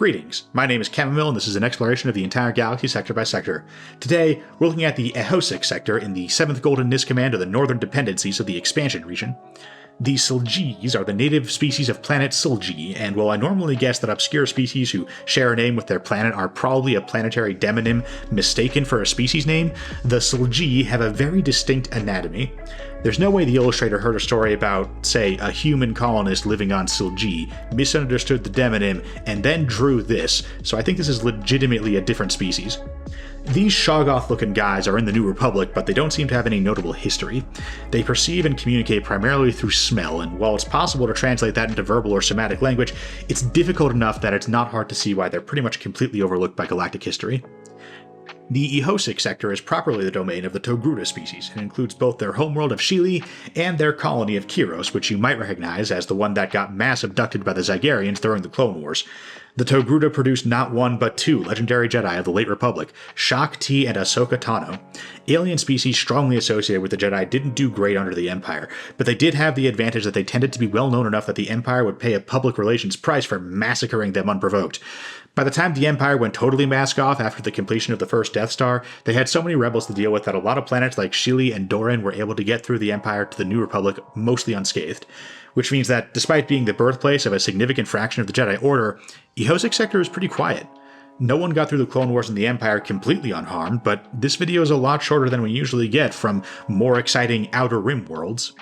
Greetings, my name is Chamomile and this is an exploration of the entire galaxy sector by sector. Today, we're looking at the Ehosiq Sector in the 7th Golden Nis Command of the northern dependencies of the expansion region. The Silgees are the native species of planet Silgee, and while I normally guess that obscure species who share a name with their planet are probably a planetary demonym mistaken for a species name, the Silgee have a very distinct anatomy. There's no way the illustrator heard a story about, say, a human colonist living on Silgee, misunderstood the demonym, and then drew this, so I think this is legitimately a different species. These Shoggoth-looking guys are in the New Republic, but they don't seem to have any notable history. They perceive and communicate primarily through smell, and while it's possible to translate that into verbal or somatic language, it's difficult enough that it's not hard to see why they're pretty much completely overlooked by galactic history. The Ehosiq Sector is properly the domain of the Togruta species, and includes both their homeworld of Sheely and their colony of Kiros, which you might recognize as the one that got mass abducted by the Zygarians during the Clone Wars. The Togruta produced not one but two legendary Jedi of the late Republic, Shaak Ti and Ahsoka Tano. Alien species strongly associated with the Jedi didn't do great under the Empire, but they did have the advantage that they tended to be well known enough that the Empire would pay a public relations price for massacring them unprovoked. By the time the Empire went totally mask off after the completion of the first Death Star, they had so many rebels to deal with that a lot of planets like Sheely and Doran were able to get through the Empire to the New Republic mostly unscathed. Which means that, despite being the birthplace of a significant fraction of the Jedi Order, Ehosiq Sector is pretty quiet. No one got through the Clone Wars and the Empire completely unharmed, but this video is a lot shorter than we usually get from more exciting Outer Rim worlds.